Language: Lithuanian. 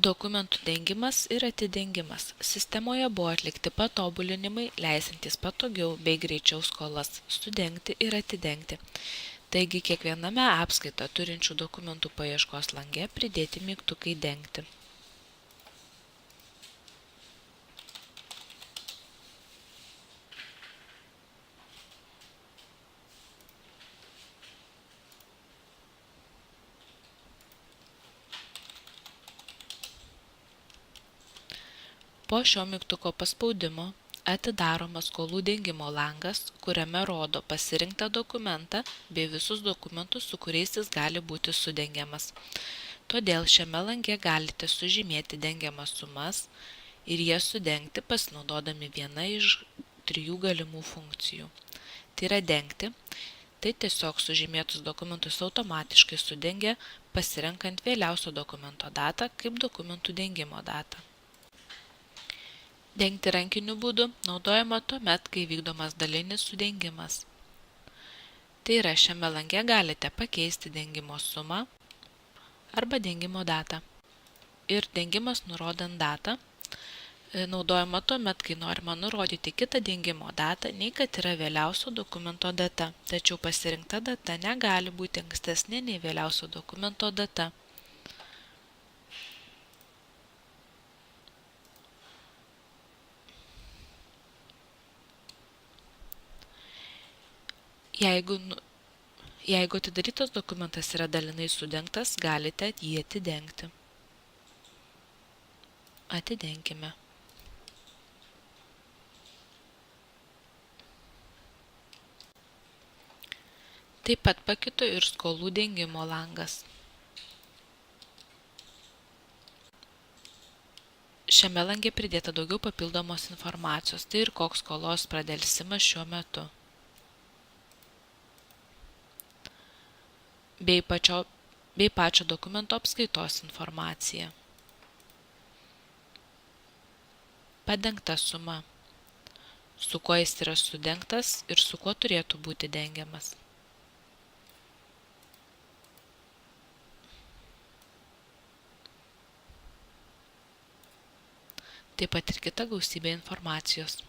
Dokumentų dengimas ir atidengimas. Sistemoje buvo atlikti patobulinimai, leisantys patogiau bei greičiau skolas sudengti ir atidengti. Taigi kiekviename apskaitą turinčių dokumentų paieškos lange pridėti mygtukai dengti. Po šio mygtuko paspaudimo atidaromas skolų dengimo langas, kuriame rodo pasirinktą dokumentą bei visus dokumentus, su kuriais jis gali būti sudengiamas. Todėl šiame lange galite sužymėti dengiamas sumas ir jas sudengti pasinaudodami viena iš 3 galimų funkcijų. Tai yra dengti, tai tiesiog sužymėtus dokumentus automatiškai sudengia, pasirenkant vėliausio dokumento datą kaip dokumentų dengimo datą. Dengti rankiniu būdu naudojama tuomet, kai vykdomas dalinis sudengimas. Tai yra, šiame lange galite pakeisti dengimo sumą arba dengimo datą. Ir dengimas nurodant datą naudojama tuomet, kai norima nurodyti kitą dengimo datą, nei kad yra vėliausio dokumento data. Tačiau pasirinkta data negali būti ankstesnė nei vėliausio dokumento data. Jeigu atidarytas dokumentas yra dalinai sudengtas, galite jį atidengti. Atidenkime. Taip pat pakito ir skolų dengimo langas. Šiame lange pridėta daugiau papildomos informacijos, tai ir koks skolos pradelsimas šiuo metu. Bei pačio dokumento apskaitos informacija. Padengta suma, su kuo jis yra sudengtas ir su kuo turėtų būti dengiamas. Taip pat ir kita gausybė informacijos.